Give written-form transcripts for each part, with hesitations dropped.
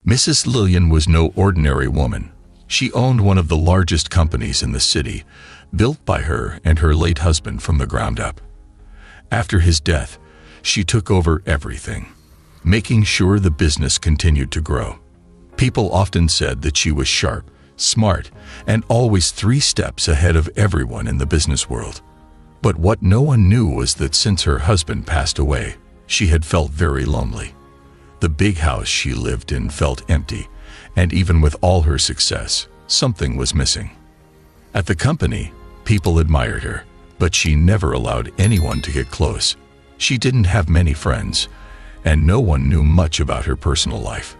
Mrs. Lillian was no ordinary woman. She owned one of the largest companies in the city, built by her and her late husband from the ground up. After his death, she took over everything, making sure the business continued to grow. People often said that she was sharp, smart, and always 3 steps ahead of everyone in the business world. But what no one knew was that since her husband passed away, she had felt very lonely. The big house she lived in felt empty, and even with all her success, something was missing. At the company, people admired her, but she never allowed anyone to get close. She didn't have many friends, and no one knew much about her personal life.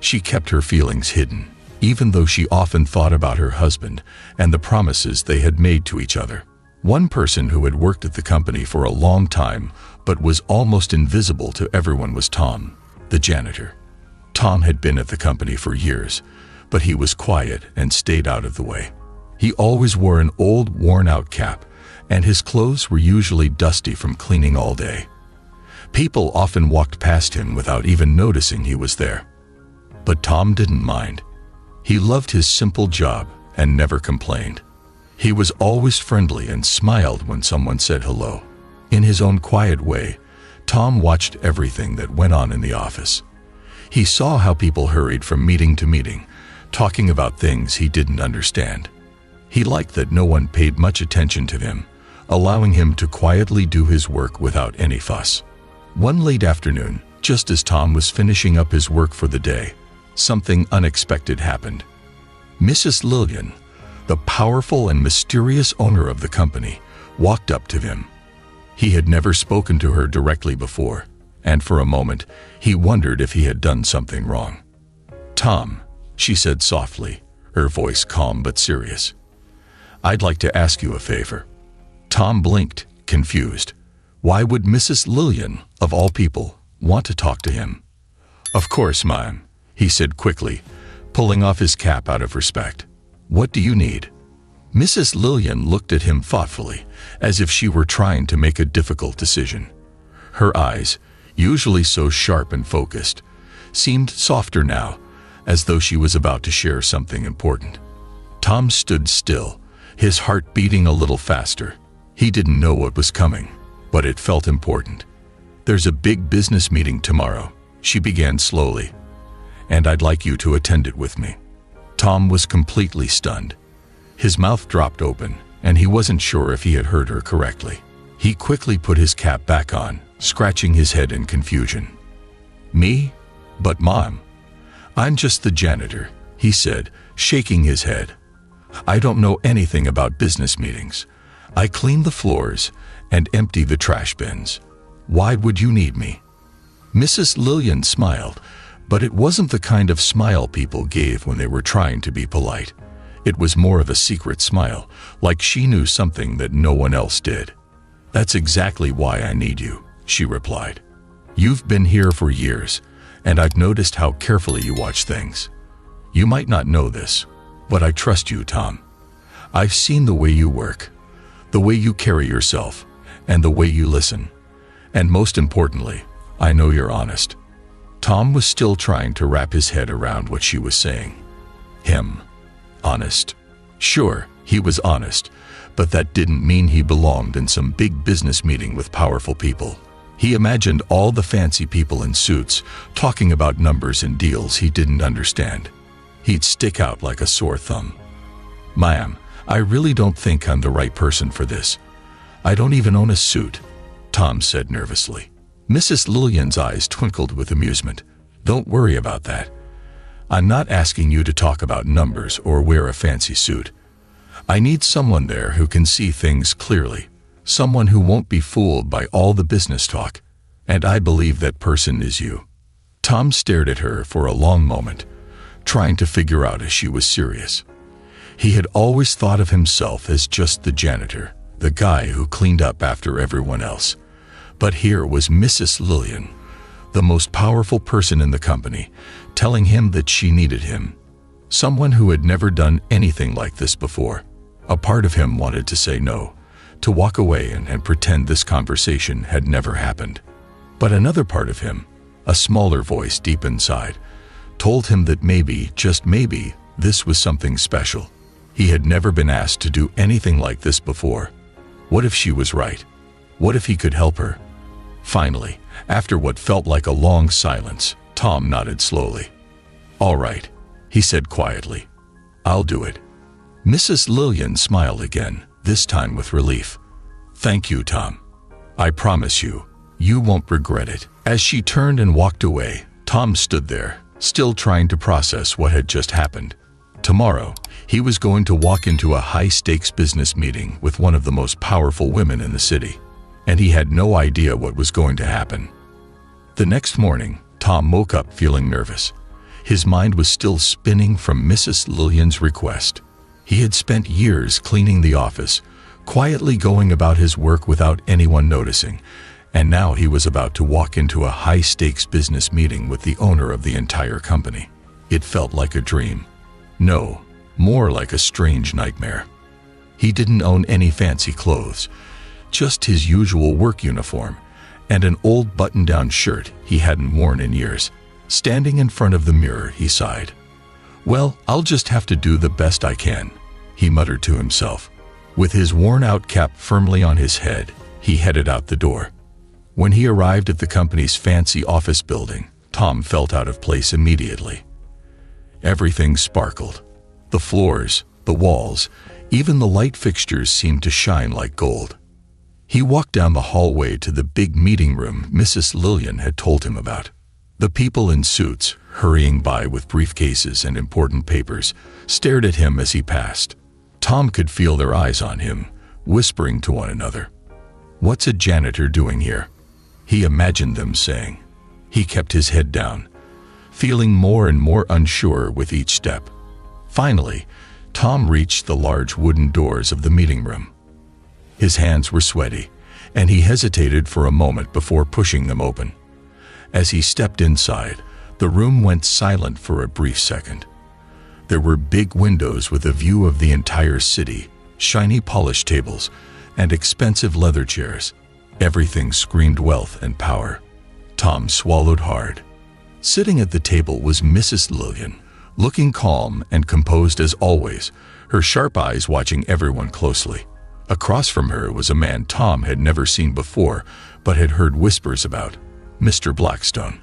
She kept her feelings hidden, even though she often thought about her husband and the promises they had made to each other. One person who had worked at the company for a long time but was almost invisible to everyone was Tom, the janitor. Tom had been at the company for years, but he was quiet and stayed out of the way. He always wore an old, worn-out cap, and his clothes were usually dusty from cleaning all day. People often walked past him without even noticing he was there. But Tom didn't mind. He loved his simple job and never complained. He was always friendly and smiled when someone said hello. In his own quiet way, Tom watched everything that went on in the office. He saw how people hurried from meeting to meeting, talking about things he didn't understand. He liked that no one paid much attention to him, allowing him to quietly do his work without any fuss. One late afternoon, just as Tom was finishing up his work for the day, something unexpected happened. Mrs. Lillian, the powerful and mysterious owner of the company, walked up to him. He had never spoken to her directly before, and for a moment, he wondered if he had done something wrong. "Tom," she said softly, her voice calm but serious. "I'd like to ask you a favor." Tom blinked, confused. Why would Mrs. Lillian, of all people, want to talk to him? "Of course, ma'am," he said quickly, pulling off his cap out of respect. "What do you need?" Mrs. Lillian looked at him thoughtfully, as if she were trying to make a difficult decision. Her eyes, usually so sharp and focused, seemed softer now, as though she was about to share something important. Tom stood still, his heart beating a little faster. He didn't know what was coming, but it felt important. "There's a big business meeting tomorrow," she began slowly, "and I'd like you to attend it with me." Tom was completely stunned. His mouth dropped open, and he wasn't sure if he had heard her correctly. He quickly put his cap back on, scratching his head in confusion. "Me? But Mom, I'm just the janitor," he said, shaking his head. "I don't know anything about business meetings. I clean the floors and empty the trash bins. Why would you need me?" Mrs. Lillian smiled, but it wasn't the kind of smile people gave when they were trying to be polite. It was more of a secret smile, like she knew something that no one else did. "That's exactly why I need you," she replied. "You've been here for years, and I've noticed how carefully you watch things. You might not know this, but I trust you, Tom. I've seen the way you work, the way you carry yourself, and the way you listen. And most importantly, I know you're honest." Tom was still trying to wrap his head around what she was saying. Him. Honest. Sure, he was honest, but that didn't mean he belonged in some big business meeting with powerful people. He imagined all the fancy people in suits talking about numbers and deals he didn't understand. He'd stick out like a sore thumb. "Ma'am, I really don't think I'm the right person for this. I don't even own a suit," Tom said nervously. Mrs. Lillian's eyes twinkled with amusement. "Don't worry about that. I'm not asking you to talk about numbers or wear a fancy suit. I need someone there who can see things clearly, someone who won't be fooled by all the business talk, and I believe that person is you." Tom stared at her for a long moment, trying to figure out if she was serious. He had always thought of himself as just the janitor, the guy who cleaned up after everyone else. But here was Mrs. Lillian, the most powerful person in the company, telling him that she needed him. Someone who had never done anything like this before. A part of him wanted to say no, to walk away and pretend this conversation had never happened. But another part of him, a smaller voice deep inside, told him that maybe, just maybe, this was something special. He had never been asked to do anything like this before. What if she was right? What if he could help her? Finally, after what felt like a long silence, Tom nodded slowly. "All right," he said quietly. "I'll do it." Mrs. Lillian smiled again, this time with relief. "Thank you, Tom. I promise you, you won't regret it." As she turned and walked away, Tom stood there, still trying to process what had just happened. Tomorrow, he was going to walk into a high-stakes business meeting with one of the most powerful women in the city, and he had no idea what was going to happen. The next morning, Tom woke up feeling nervous. His mind was still spinning from Mrs. Lillian's request. He had spent years cleaning the office, quietly going about his work without anyone noticing, and now he was about to walk into a high-stakes business meeting with the owner of the entire company. It felt like a dream. No, more like a strange nightmare. He didn't own any fancy clothes, just his usual work uniform and an old button-down shirt he hadn't worn in years. Standing in front of the mirror, he sighed. "Well, I'll just have to do the best I can," he muttered to himself. With his worn-out cap firmly on his head, he headed out the door. When he arrived at the company's fancy office building, Tom felt out of place immediately. Everything sparkled. The floors, the walls, even the light fixtures seemed to shine like gold. He walked down the hallway to the big meeting room Mrs. Lillian had told him about. The people in suits, hurrying by with briefcases and important papers, stared at him as he passed. Tom could feel their eyes on him, whispering to one another. "What's a janitor doing here?" he imagined them saying. He kept his head down, feeling more and more unsure with each step. Finally, Tom reached the large wooden doors of the meeting room. His hands were sweaty, and he hesitated for a moment before pushing them open. As he stepped inside, the room went silent for a brief second. There were big windows with a view of the entire city, shiny polished tables, and expensive leather chairs. Everything screamed wealth and power. Tom swallowed hard. Sitting at the table was Mrs. Lillian, looking calm and composed as always, her sharp eyes watching everyone closely. Across from her was a man Tom had never seen before, but had heard whispers about, Mr. Blackstone.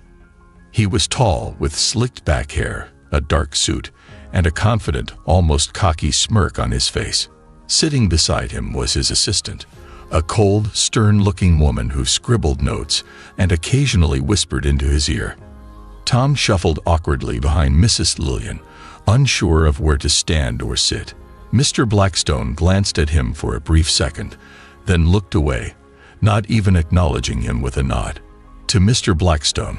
He was tall, with slicked back hair, a dark suit, and a confident, almost cocky smirk on his face. Sitting beside him was his assistant, a cold, stern-looking woman who scribbled notes and occasionally whispered into his ear. Tom shuffled awkwardly behind Mrs. Lillian, unsure of where to stand or sit. Mr. Blackstone glanced at him for a brief second, then looked away, not even acknowledging him with a nod. To Mr. Blackstone,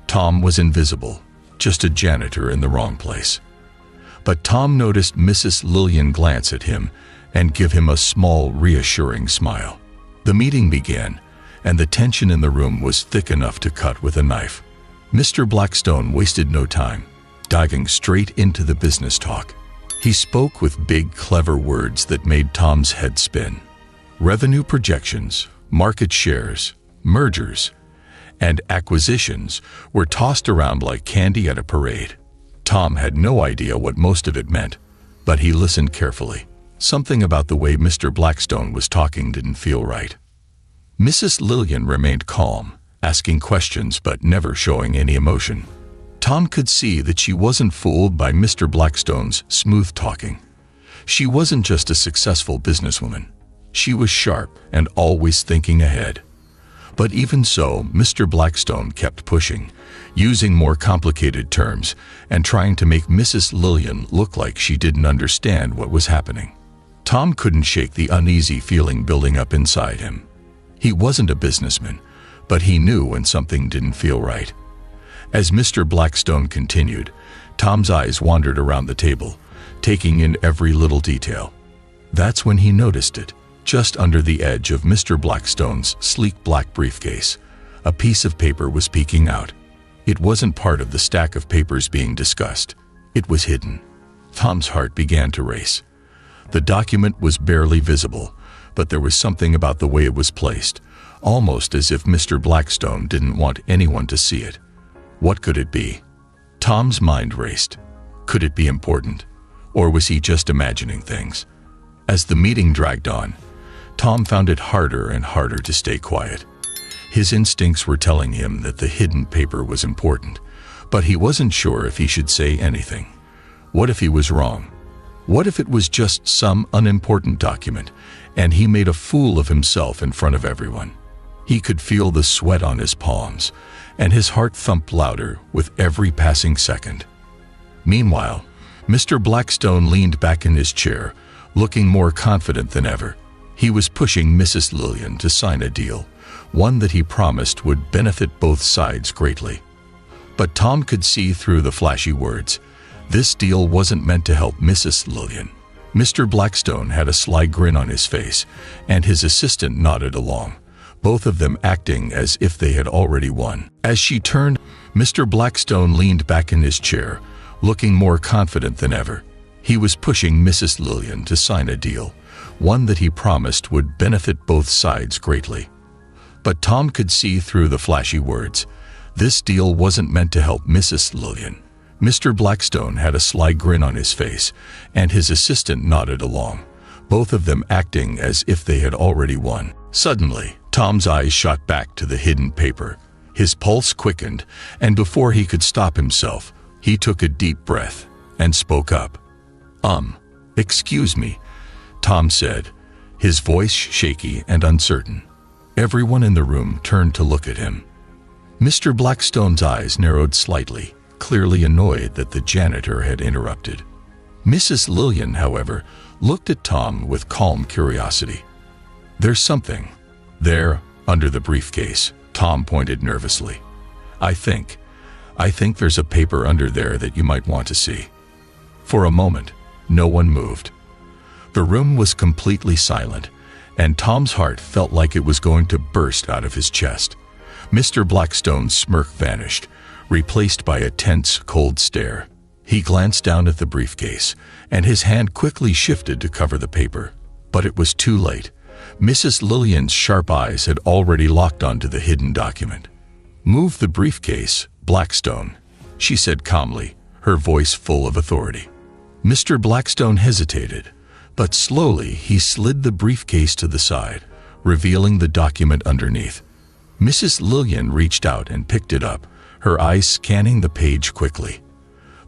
Tom was invisible, just a janitor in the wrong place. But Tom noticed Mrs. Lillian glance at him and give him a small, reassuring smile. The meeting began, and the tension in the room was thick enough to cut with a knife. Mr. Blackstone wasted no time, diving straight into the business talk. He spoke with big, clever words that made Tom's head spin. Revenue projections, market shares, mergers, and acquisitions were tossed around like candy at a parade. Tom had no idea what most of it meant, but he listened carefully. Something about the way Mr. Blackstone was talking didn't feel right. Mrs. Lillian remained calm, asking questions but never showing any emotion. Tom could see that she wasn't fooled by Mr. Blackstone's smooth talking. She wasn't just a successful businesswoman. She was sharp and always thinking ahead. But even so, Mr. Blackstone kept pushing, using more complicated terms and trying to make Mrs. Lillian look like she didn't understand what was happening. Tom couldn't shake the uneasy feeling building up inside him. He wasn't a businessman, but he knew when something didn't feel right. As Mr. Blackstone continued, Tom's eyes wandered around the table, taking in every little detail. That's when he noticed it. Just under the edge of Mr. Blackstone's sleek black briefcase, a piece of paper was peeking out. It wasn't part of the stack of papers being discussed. It was hidden. Tom's heart began to race. The document was barely visible, but there was something about the way it was placed, almost as if Mr. Blackstone didn't want anyone to see it. What could it be? Tom's mind raced. Could it be important? Or was he just imagining things? As the meeting dragged on, Tom found it harder and harder to stay quiet. His instincts were telling him that the hidden paper was important, but he wasn't sure if he should say anything. What if he was wrong? What if it was just some unimportant document, and he made a fool of himself in front of everyone? He could feel the sweat on his palms, and his heart thumped louder with every passing second. Meanwhile, Mr. Blackstone leaned back in his chair, looking more confident than ever. He was pushing Mrs. Lillian to sign a deal, one that he promised would benefit both sides greatly. But Tom could see through the flashy words. This deal wasn't meant to help Mrs. Lillian. Mr. Blackstone had a sly grin on his face, and his assistant nodded along, both of them acting as if they had already won. As she turned, Mr. Blackstone leaned back in his chair, looking more confident than ever. He was pushing Mrs. Lillian to sign a deal, one that he promised would benefit both sides greatly. But Tom could see through the flashy words. This deal wasn't meant to help Mrs. Lillian. Mr. Blackstone had a sly grin on his face, and his assistant nodded along, both of them acting as if they had already won. Suddenly, Tom's eyes shot back to the hidden paper. His pulse quickened, and before he could stop himself, he took a deep breath and spoke up. Excuse me, Tom said, his voice shaky and uncertain. Everyone in the room turned to look at him. Mr. Blackstone's eyes narrowed slightly, clearly annoyed that the janitor had interrupted. Mrs. Lillian, however, looked at Tom with calm curiosity. There's something there under the briefcase, Tom pointed nervously. I think there's a paper under there that you might want to see. For a moment, no one moved. The room was completely silent, and Tom's heart felt like it was going to burst out of his chest. Mr. Blackstone's smirk vanished, replaced by a tense, cold stare. He glanced down at the briefcase, and his hand quickly shifted to cover the paper. But it was too late. Mrs. Lillian's sharp eyes had already locked onto the hidden document. Move the briefcase, Blackstone, she said calmly, her voice full of authority. Mr. Blackstone hesitated, but slowly he slid the briefcase to the side, revealing the document underneath. Mrs. Lillian reached out and picked it up, her eyes scanning the page quickly.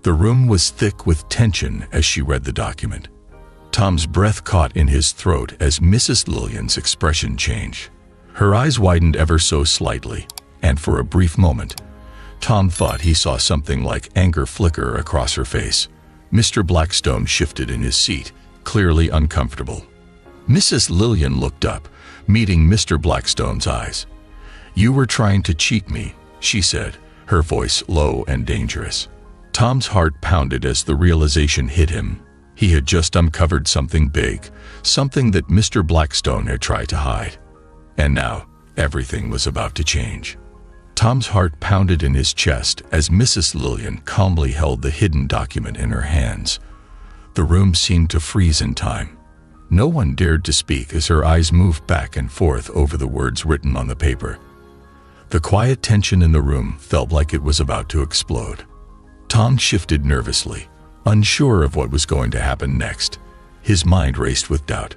The room was thick with tension as she read the document. Tom's breath caught in his throat as Mrs. Lillian's expression changed. Her eyes widened ever so slightly, and for a brief moment, Tom thought he saw something like anger flicker across her face. Mr. Blackstone shifted in his seat, clearly uncomfortable. Mrs. Lillian looked up, meeting Mr. Blackstone's eyes. You were trying to cheat me, she said, her voice low and dangerous. Tom's heart pounded as the realization hit him. He had just uncovered something big, something that Mr. Blackstone had tried to hide. And now, everything was about to change. Tom's heart pounded in his chest as Mrs. Lillian calmly held the hidden document in her hands. The room seemed to freeze in time. No one dared to speak as her eyes moved back and forth over the words written on the paper. The quiet tension in the room felt like it was about to explode. Tom shifted nervously, unsure of what was going to happen next. His mind raced with doubt.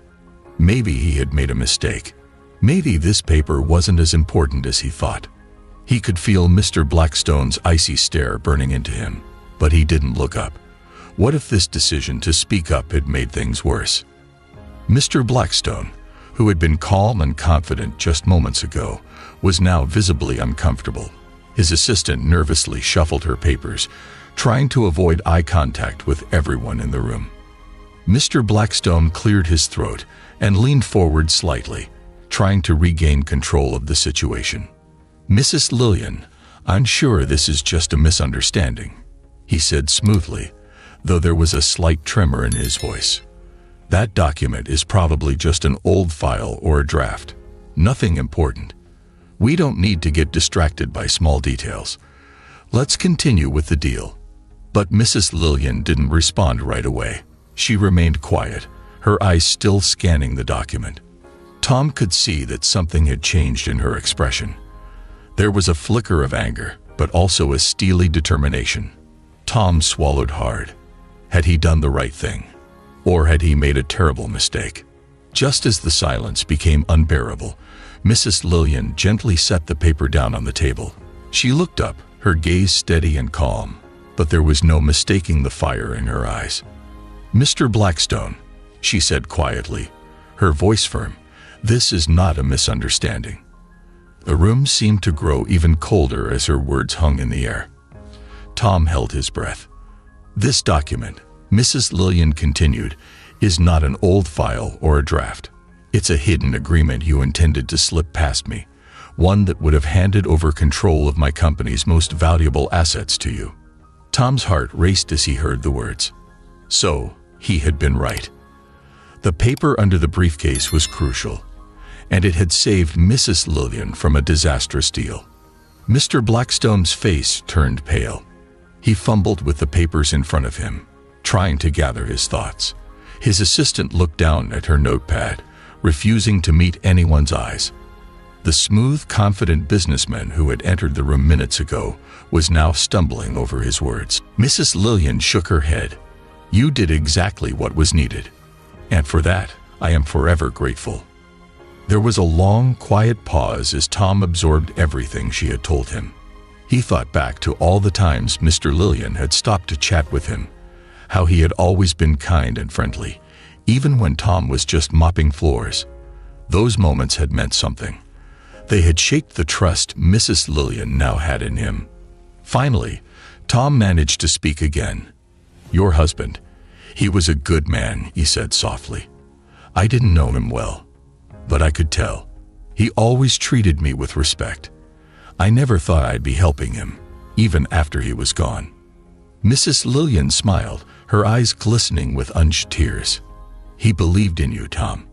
Maybe he had made a mistake. Maybe this paper wasn't as important as he thought. He could feel Mr. Blackstone's icy stare burning into him, but he didn't look up. What if this decision to speak up had made things worse? Mr. Blackstone, who had been calm and confident just moments ago, was now visibly uncomfortable. His assistant nervously shuffled her papers, trying to avoid eye contact with everyone in the room. Mr. Blackstone cleared his throat and leaned forward slightly, trying to regain control of the situation. Mrs. Lillian, I'm sure this is just a misunderstanding, he said smoothly, though there was a slight tremor in his voice. That document is probably just an old file or a draft. Nothing important. We don't need to get distracted by small details. Let's continue with the deal. But Mrs. Lillian didn't respond right away. She remained quiet, her eyes still scanning the document. Tom could see that something had changed in her expression. There was a flicker of anger, but also a steely determination. Tom swallowed hard. Had he done the right thing? Or had he made a terrible mistake? Just as the silence became unbearable, Mrs. Lillian gently set the paper down on the table. She looked up, her gaze steady and calm, but there was no mistaking the fire in her eyes. "Mr. Blackstone," she said quietly, her voice firm, "this is not a misunderstanding." The room seemed to grow even colder as her words hung in the air. Tom held his breath. "This document," Mrs. Lillian continued, "is not an old file or a draft. It's a hidden agreement you intended to slip past me, one that would have handed over control of my company's most valuable assets to you." Tom's heart raced as he heard the words. So, he had been right. The paper under the briefcase was crucial, and it had saved Mrs. Lillian from a disastrous deal. Mr. Blackstone's face turned pale. He fumbled with the papers in front of him, trying to gather his thoughts. His assistant looked down at her notepad, refusing to meet anyone's eyes. The smooth, confident businessman who had entered the room minutes ago was now stumbling over his words. Mrs. Lillian shook her head. "You did exactly what was needed, and for that, I am forever grateful." There was a long, quiet pause as Tom absorbed everything she had told him. He thought back to all the times Mr. Lillian had stopped to chat with him, how he had always been kind and friendly, even when Tom was just mopping floors. Those moments had meant something. They had shaped the trust Mrs. Lillian now had in him. Finally, Tom managed to speak again. "Your husband, he was a good man," he said softly. "I didn't know him well, but I could tell. He always treated me with respect. I never thought I'd be helping him, even after he was gone." Mrs. Lillian smiled, her eyes glistening with unshed tears. "He believed in you, Tom,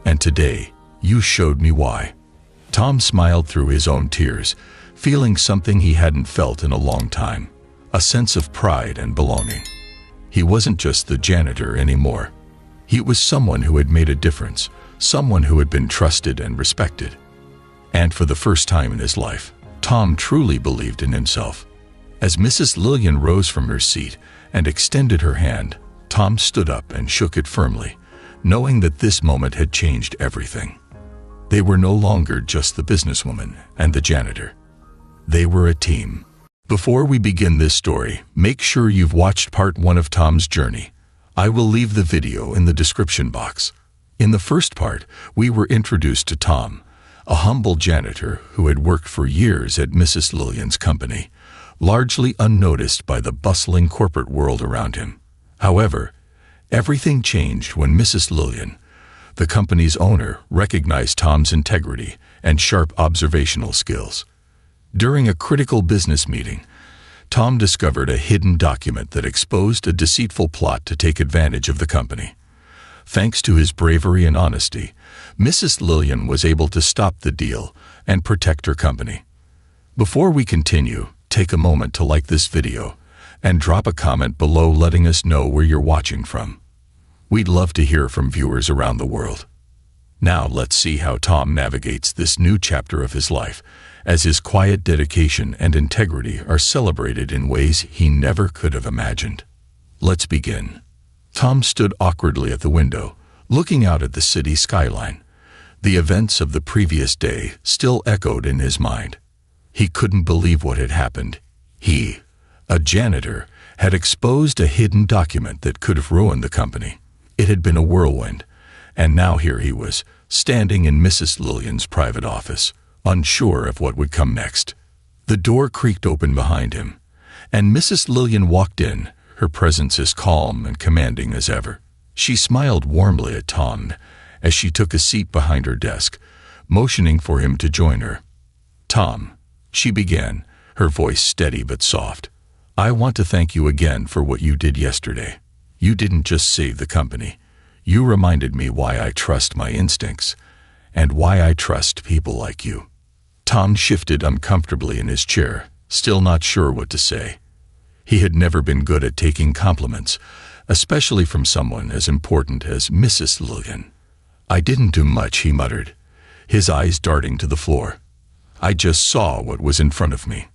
and today you showed me why." Tom smiled through his own tears, feeling something he hadn't felt in a long time, a sense of pride and belonging. He wasn't just the janitor anymore. He was someone who had made a difference, someone who had been trusted and respected. And for the first time in his life, Tom truly believed in himself. As Mrs. Lillian rose from her seat and extended her hand, Tom stood up and shook it firmly, knowing that this moment had changed everything. They were no longer just the businesswoman and the janitor. They were a team. Before we begin this story, make sure you've watched part 1 of Tom's journey. I will leave the video in the description box. In the first part, we were introduced to Tom, a humble janitor who had worked for years at Mrs. Lillian's company, largely unnoticed by the bustling corporate world around him. However, everything changed when Mrs. Lillian, the company's owner, recognized Tom's integrity and sharp observational skills. During a critical business meeting, Tom discovered a hidden document that exposed a deceitful plot to take advantage of the company. Thanks to his bravery and honesty, Mrs. Lillian was able to stop the deal and protect her company. Before we continue, take a moment to like this video and drop a comment below letting us know where you're watching from. We'd love to hear from viewers around the world. Now let's see how Tom navigates this new chapter of his life, as his quiet dedication and integrity are celebrated in ways he never could have imagined. Let's begin. Tom stood awkwardly at the window, looking out at the city skyline. The events of the previous day still echoed in his mind. He couldn't believe what had happened. He, a janitor, had exposed a hidden document that could have ruined the company. It had been a whirlwind, and now here he was, standing in Mrs. Lillian's private office, unsure of what would come next. The door creaked open behind him, and Mrs. Lillian walked in, her presence as calm and commanding as ever. She smiled warmly at Tom as she took a seat behind her desk, motioning for him to join her. "Tom," she began, her voice steady but soft, "I want to thank you again for what you did yesterday. You didn't just save the company. You reminded me why I trust my instincts, and why I trust people like you." Tom shifted uncomfortably in his chair, still not sure what to say. He had never been good at taking compliments, especially from someone as important as Mrs. Lillian. "I didn't do much," he muttered, his eyes darting to the floor. "I just saw what was in front of me."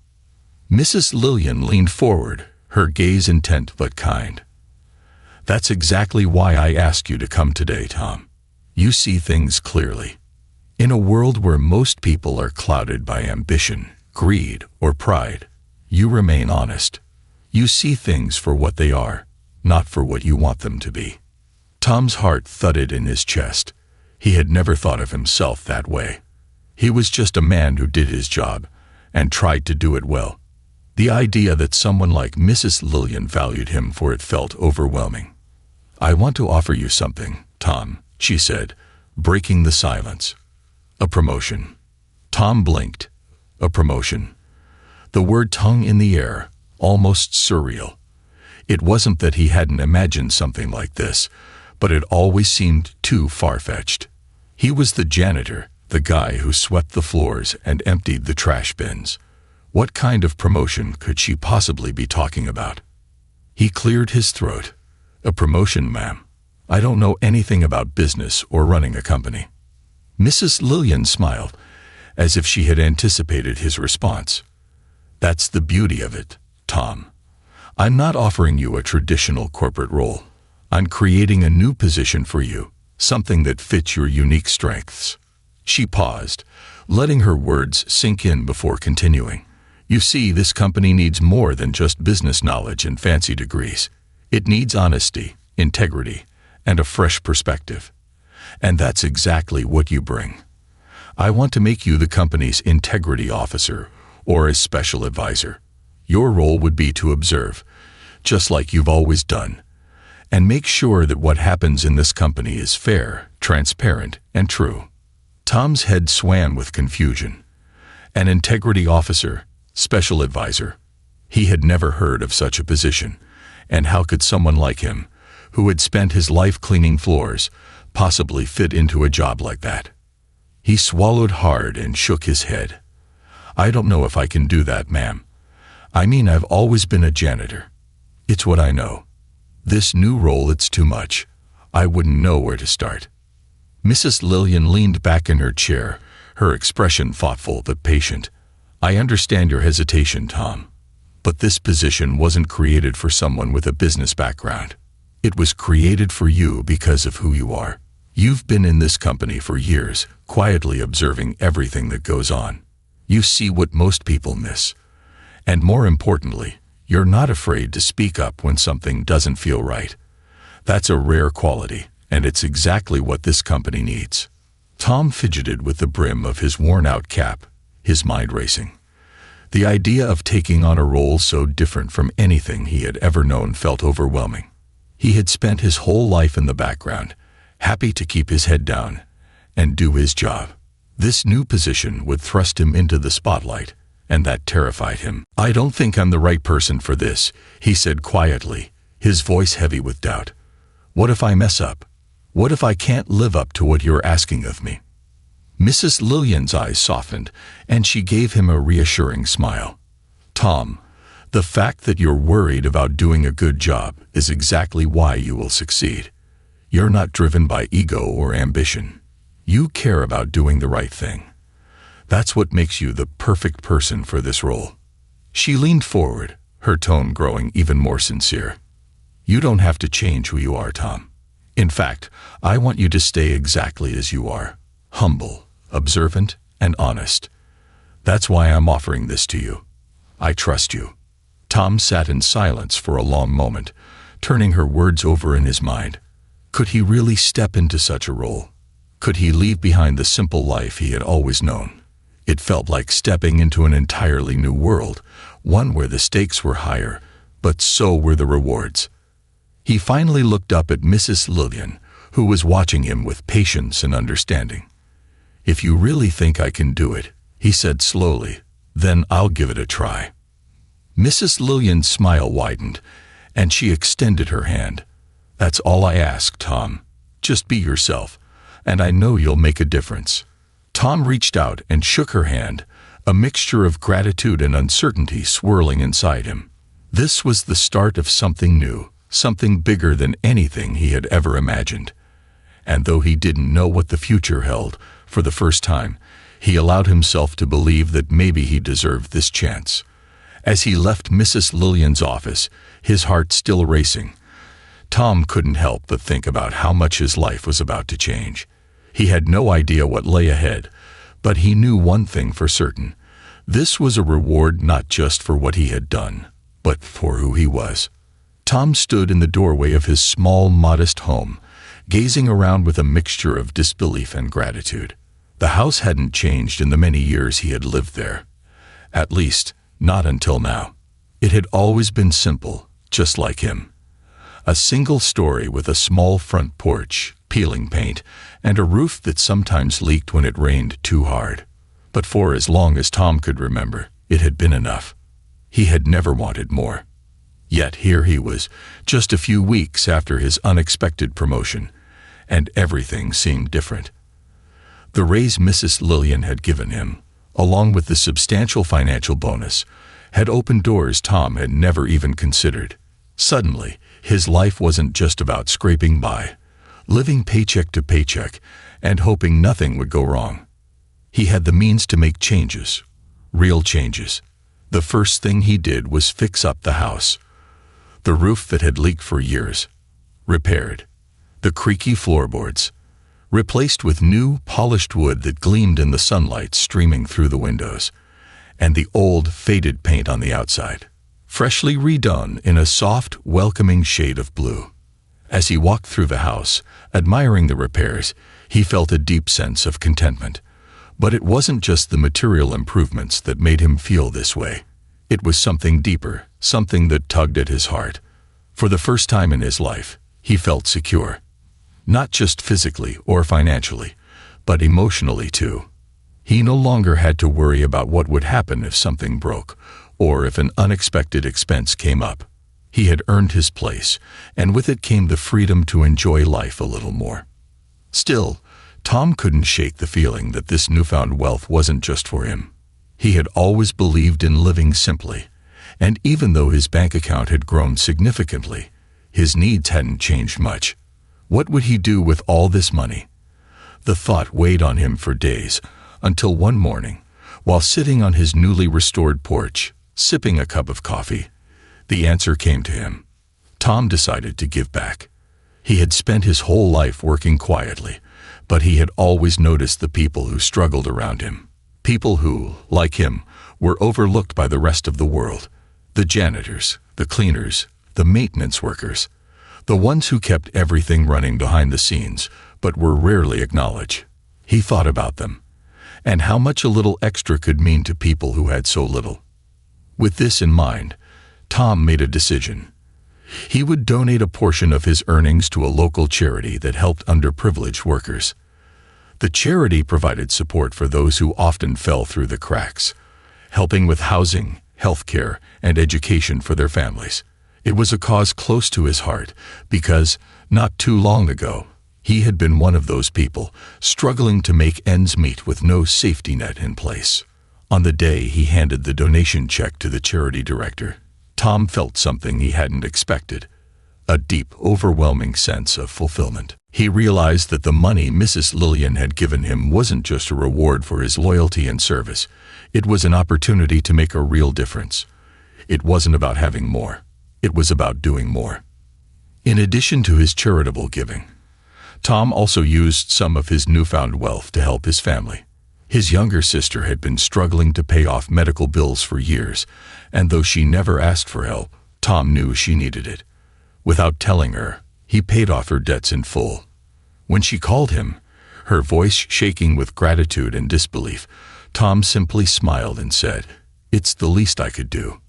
Mrs. Lillian leaned forward, her gaze intent but kind. "That's exactly why I asked you to come today, Tom. You see things clearly. In a world where most people are clouded by ambition, greed, or pride, you remain honest. You see things for what they are, not for what you want them to be." Tom's heart thudded in his chest. He had never thought of himself that way. He was just a man who did his job, and tried to do it well. The idea that someone like Mrs. Lillian valued him for it felt overwhelming. "I want to offer you something, Tom," she said, breaking the silence. "A promotion." Tom blinked. A promotion. The word hung in the air, almost surreal. It wasn't that he hadn't imagined something like this, but it always seemed too far-fetched. He was the janitor, the guy who swept the floors and emptied the trash bins. What kind of promotion could she possibly be talking about? He cleared his throat. "A promotion, ma'am. I don't know anything about business or running a company." Mrs. Lillian smiled, as if she had anticipated his response. "That's the beauty of it, Tom. I'm not offering you a traditional corporate role. I'm creating a new position for you, something that fits your unique strengths." She paused, letting her words sink in before continuing. "You see, this company needs more than just business knowledge and fancy degrees. It needs honesty, integrity, and a fresh perspective. And that's exactly what you bring. I want to make you the company's integrity officer or a special advisor. Your role would be to observe, just like you've always done, and make sure that what happens in this company is fair, transparent, and true." Tom's head swam with confusion. An integrity officer, special advisor. He had never heard of such a position, and how could someone like him, who had spent his life cleaning floors, possibly fit into a job like that? He swallowed hard and shook his head. "I don't know if I can do that, ma'am. I mean, I've always been a janitor. It's what I know. This new role, it's too much. I wouldn't know where to start." Mrs. Lillian leaned back in her chair, her expression thoughtful but patient. "I understand your hesitation, Tom, but this position wasn't created for someone with a business background. It was created for you because of who you are. You've been in this company for years, quietly observing everything that goes on. You see what most people miss. And more importantly, you're not afraid to speak up when something doesn't feel right. That's a rare quality, and it's exactly what this company needs." Tom fidgeted with the brim of his worn-out cap, his mind racing. The idea of taking on a role so different from anything he had ever known felt overwhelming. He had spent his whole life in the background, happy to keep his head down and do his job. This new position would thrust him into the spotlight, and that terrified him. "I don't think I'm the right person for this," he said quietly, his voice heavy with doubt. "What if I mess up? What if I can't live up to what you're asking of me?" Mrs. Lillian's eyes softened, and she gave him a reassuring smile. "Tom, the fact that you're worried about doing a good job is exactly why you will succeed. You're not driven by ego or ambition. You care about doing the right thing. That's what makes you the perfect person for this role." She leaned forward, her tone growing even more sincere. "You don't have to change who you are, Tom. In fact, I want you to stay exactly as you are, humble, observant, and honest. That's why I'm offering this to you. I trust you." Tom sat in silence for a long moment, turning her words over in his mind. Could he really step into such a role? Could he leave behind the simple life he had always known? It felt like stepping into an entirely new world, one where the stakes were higher, but so were the rewards. He finally looked up at Mrs. Lillian, who was watching him with patience and understanding. "If you really think I can do it," he said slowly, "then I'll give it a try." Mrs. Lillian's smile widened, and she extended her hand. "That's all I ask, Tom. Just be yourself, and I know you'll make a difference." Tom reached out and shook her hand, a mixture of gratitude and uncertainty swirling inside him. This was the start of something new, something bigger than anything he had ever imagined. And though he didn't know what the future held, for the first time, he allowed himself to believe that maybe he deserved this chance. As he left Mrs. Lillian's office, his heart still racing, Tom couldn't help but think about how much his life was about to change. He had no idea what lay ahead, but he knew one thing for certain. This was a reward not just for what he had done, but for who he was. Tom stood in the doorway of his small, modest home, gazing around with a mixture of disbelief and gratitude. The house hadn't changed in the many years he had lived there. At least, not until now. It had always been simple, just like him. A single story with a small front porch, peeling paint, and a roof that sometimes leaked when it rained too hard. But for as long as Tom could remember, it had been enough. He had never wanted more. Yet here he was, just a few weeks after his unexpected promotion, and everything seemed different. The raise Mrs. Lillian had given him, along with the substantial financial bonus, had opened doors Tom had never even considered. Suddenly, his life wasn't just about scraping by, living paycheck to paycheck, and hoping nothing would go wrong. He had the means to make changes, real changes. The first thing he did was fix up the house. The roof that had leaked for years, repaired. The creaky floorboards, replaced with new, polished wood that gleamed in the sunlight streaming through the windows, and the old, faded paint on the outside, freshly redone in a soft, welcoming shade of blue. As he walked through the house, admiring the repairs, he felt a deep sense of contentment. But it wasn't just the material improvements that made him feel this way. It was something deeper, something that tugged at his heart. For the first time in his life, he felt secure. Not just physically or financially, but emotionally too. He no longer had to worry about what would happen if something broke, or if an unexpected expense came up. He had earned his place, and with it came the freedom to enjoy life a little more. Still, Tom couldn't shake the feeling that this newfound wealth wasn't just for him. He had always believed in living simply, and even though his bank account had grown significantly, his needs hadn't changed much. What would he do with all this money? The thought weighed on him for days, until one morning, while sitting on his newly restored porch, sipping a cup of coffee, the answer came to him. Tom decided to give back. He had spent his whole life working quietly, but he had always noticed the people who struggled around him. People who, like him, were overlooked by the rest of the world. The janitors, the cleaners, the maintenance workers. The ones who kept everything running behind the scenes, but were rarely acknowledged. He thought about them, and how much a little extra could mean to people who had so little. With this in mind, Tom made a decision. He would donate a portion of his earnings to a local charity that helped underprivileged workers. The charity provided support for those who often fell through the cracks, helping with housing, health care, and education for their families. It was a cause close to his heart because, not too long ago, he had been one of those people struggling to make ends meet with no safety net in place. On the day he handed the donation check to the charity director, Tom felt something he hadn't expected, a deep, overwhelming sense of fulfillment. He realized that the money Mrs. Lillian had given him wasn't just a reward for his loyalty and service. It was an opportunity to make a real difference. It wasn't about having more. It was about doing more. In addition to his charitable giving, Tom also used some of his newfound wealth to help his family. His younger sister had been struggling to pay off medical bills for years, and though she never asked for help, Tom knew she needed it. Without telling her, he paid off her debts in full. When she called him, her voice shaking with gratitude and disbelief, Tom simply smiled and said, "It's the least I could do."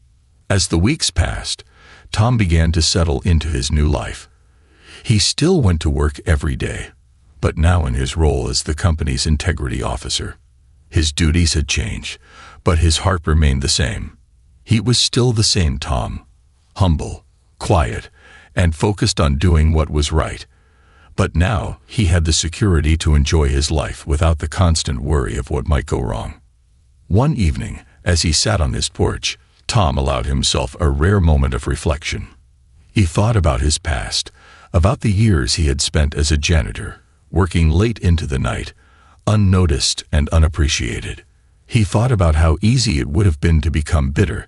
As the weeks passed, Tom began to settle into his new life. He still went to work every day, but now in his role as the company's integrity officer. His duties had changed, but his heart remained the same. He was still the same Tom, humble, quiet, and focused on doing what was right. But now he had the security to enjoy his life without the constant worry of what might go wrong. One evening, as he sat on his porch, Tom allowed himself a rare moment of reflection. He thought about his past, about the years he had spent as a janitor, working late into the night, unnoticed and unappreciated. He thought about how easy it would have been to become bitter,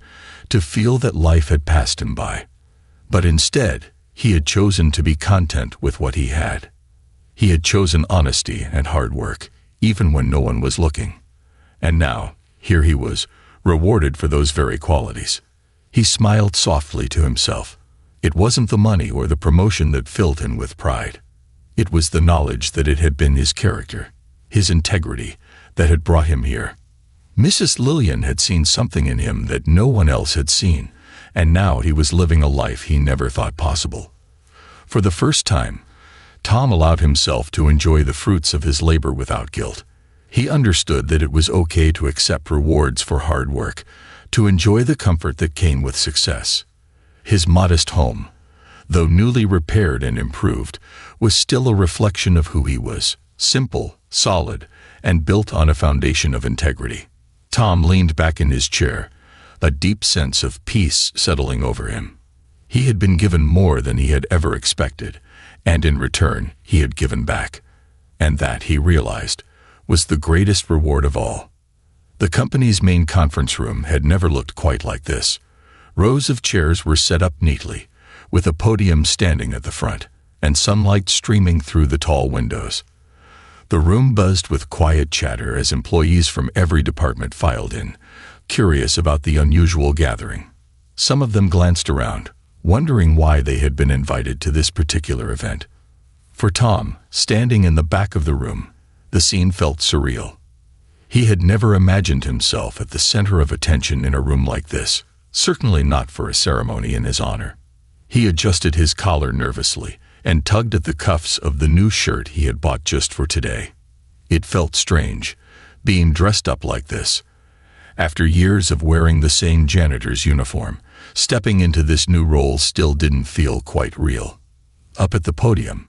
to feel that life had passed him by. But instead, he had chosen to be content with what he had. He had chosen honesty and hard work, even when no one was looking. And now, here he was, rewarded for those very qualities. He smiled softly to himself. It wasn't the money or the promotion that filled him with pride. It was the knowledge that it had been his character, his integrity, that had brought him here. Mrs. Lillian had seen something in him that no one else had seen, and now he was living a life he never thought possible. For the first time, Tom allowed himself to enjoy the fruits of his labor without guilt. He understood that it was okay to accept rewards for hard work, to enjoy the comfort that came with success. His modest home, though newly repaired and improved, was still a reflection of who he was, simple, solid, and built on a foundation of integrity. Tom leaned back in his chair, a deep sense of peace settling over him. He had been given more than he had ever expected, and in return he had given back. And that, he realized, was the greatest reward of all. The company's main conference room had never looked quite like this. Rows of chairs were set up neatly, with a podium standing at the front, and sunlight streaming through the tall windows. The room buzzed with quiet chatter as employees from every department filed in, curious about the unusual gathering. Some of them glanced around, wondering why they had been invited to this particular event. For Tom, standing in the back of the room, the scene felt surreal. He had never imagined himself at the center of attention in a room like this, certainly not for a ceremony in his honor. He adjusted his collar nervously and tugged at the cuffs of the new shirt he had bought just for today. It felt strange, being dressed up like this. After years of wearing the same janitor's uniform, stepping into this new role still didn't feel quite real. Up at the podium,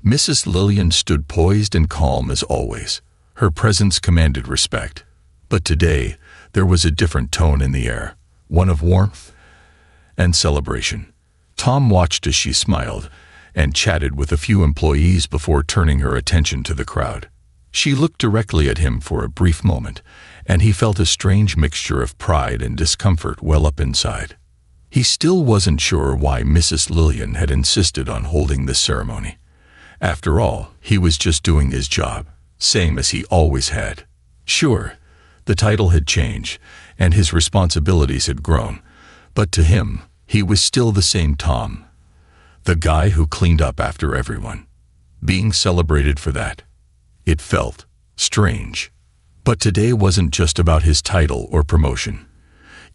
Mrs. Lillian stood poised and calm as always. Her presence commanded respect. But today, there was a different tone in the air, one of warmth and celebration. Tom watched as she smiled and chatted with a few employees before turning her attention to the crowd. She looked directly at him for a brief moment, and he felt a strange mixture of pride and discomfort well up inside. He still wasn't sure why Mrs. Lillian had insisted on holding this ceremony. After all, he was just doing his job, same as he always had. Sure, the title had changed, and his responsibilities had grown, but to him, he was still the same Tom. The guy who cleaned up after everyone. Being celebrated for that. It felt strange. But today wasn't just about his title or promotion.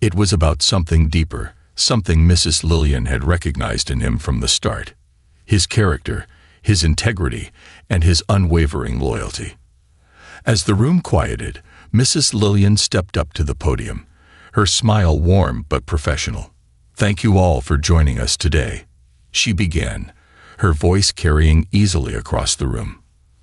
It was about something deeper, something Mrs. Lillian had recognized in him from the start. His character, his integrity, and his unwavering loyalty. As the room quieted, Mrs. Lillian stepped up to the podium, her smile warm but professional. "Thank you all for joining us today," she began, her voice carrying easily across the room.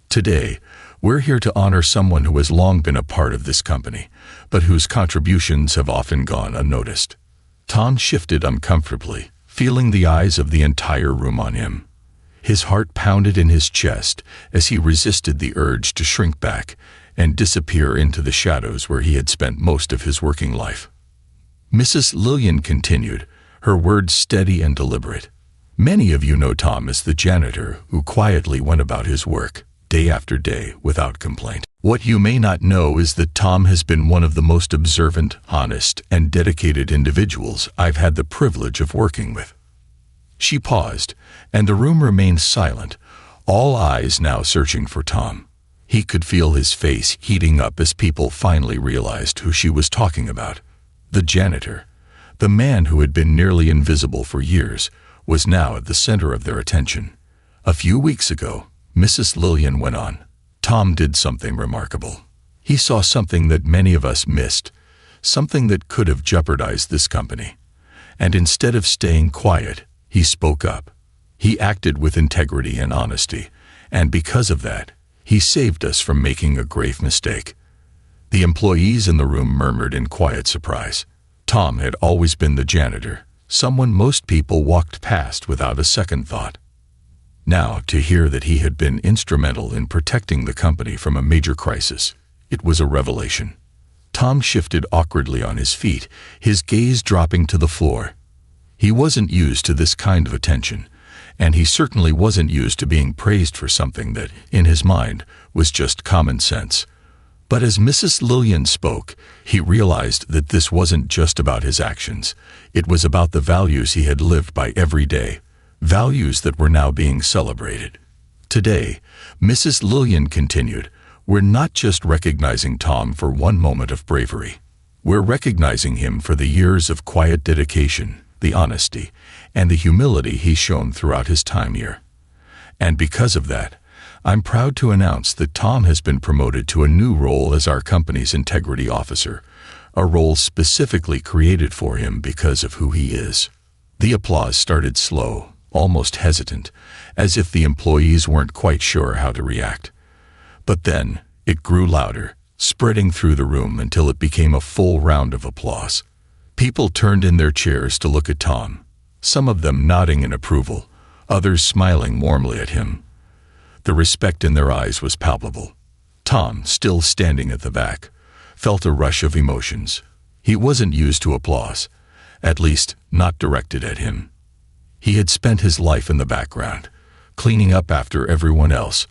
"Today, we're here to honor someone who has long been a part of this company, but whose contributions have often gone unnoticed." Tom shifted uncomfortably, feeling the eyes of the entire room on him. His heart pounded in his chest as he resisted the urge to shrink back and disappear into the shadows where he had spent most of his working life. Mrs. Lillian continued, her words steady and deliberate. "Many of you know Tom as the janitor who quietly went about his work, day after day, without complaint. What you may not know is that Tom has been one of the most observant, honest, and dedicated individuals I've had the privilege of working with." She paused, and the room remained silent, all eyes now searching for Tom. He could feel his face heating up as people finally realized who she was talking about. The janitor, the man who had been nearly invisible for years, was now at the center of their attention. "A few weeks ago," Mrs. Lillian went on, "Tom did something remarkable. He saw something that many of us missed, something that could have jeopardized this company. And instead of staying quiet, he spoke up. He acted with integrity and honesty, and because of that, he saved us from making a grave mistake." The employees in the room murmured in quiet surprise. Tom had always been the janitor, someone most people walked past without a second thought. Now, to hear that he had been instrumental in protecting the company from a major crisis, it was a revelation. Tom shifted awkwardly on his feet, his gaze dropping to the floor. He wasn't used to this kind of attention, and he certainly wasn't used to being praised for something that, in his mind, was just common sense. But as Mrs. Lillian spoke, he realized that this wasn't just about his actions. It was about the values he had lived by every day, values that were now being celebrated. Today, Mrs. Lillian continued, we're not just recognizing Tom for one moment of bravery. We're recognizing him for the years of quiet dedication, the honesty, and the humility he's shown throughout his time here. And because of that, I'm proud to announce that Tom has been promoted to a new role as our company's integrity officer, a role specifically created for him because of who he is. The applause started slow, almost hesitant, as if the employees weren't quite sure how to react. But then, it grew louder, spreading through the room until it became a full round of applause. People turned in their chairs to look at Tom, some of them nodding in approval, others smiling warmly at him. The respect in their eyes was palpable. Tom, still standing at the back, felt a rush of emotions. He wasn't used to applause, at least not directed at him. He had spent his life in the background, cleaning up after everyone else,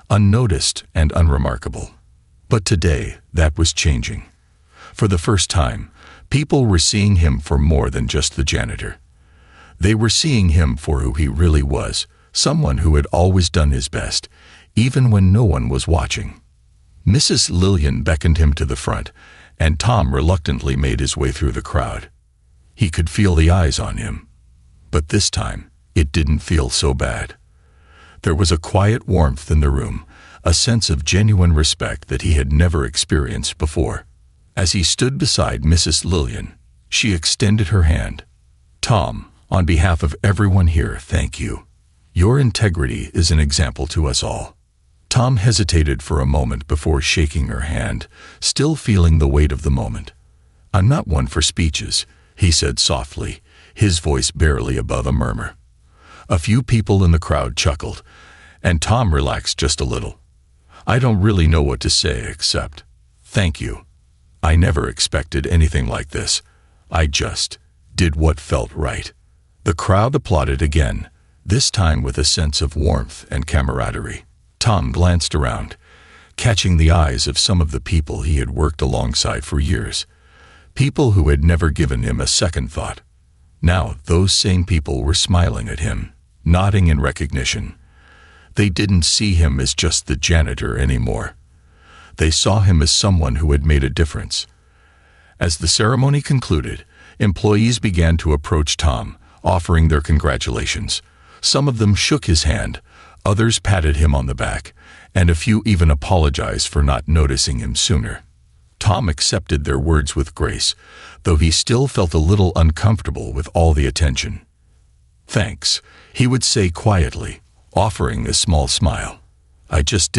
unnoticed and unremarkable. But today, that was changing. For the first time, people were seeing him for more than just the janitor. They were seeing him for who he really was, someone who had always done his best, even when no one was watching. Mrs. Lillian beckoned him to the front, and Tom reluctantly made his way through the crowd. He could feel the eyes on him. But this time, it didn't feel so bad. There was a quiet warmth in the room, a sense of genuine respect that he had never experienced before. As he stood beside Mrs. Lillian, she extended her hand. Tom, on behalf of everyone here, thank you. Your integrity is an example to us all. Tom hesitated for a moment before shaking her hand, still feeling the weight of the moment. I'm not one for speeches, he said softly, his voice barely above a murmur. A few people in the crowd chuckled, and Tom relaxed just a little. I don't really know what to say except, thank you. I never expected anything like this. I just did what felt right. The crowd applauded again, this time with a sense of warmth and camaraderie. Tom glanced around, catching the eyes of some of the people he had worked alongside for years, people who had never given him a second thought. Now those same people were smiling at him, nodding in recognition. They didn't see him as just the janitor anymore. They saw him as someone who had made a difference. As the ceremony concluded, employees began to approach Tom, offering their congratulations. Some of them shook his hand, others patted him on the back, and a few even apologized for not noticing him sooner. Tom accepted their words with grace, though he still felt a little uncomfortable with all the attention. Thanks, he would say quietly, offering a small smile. I just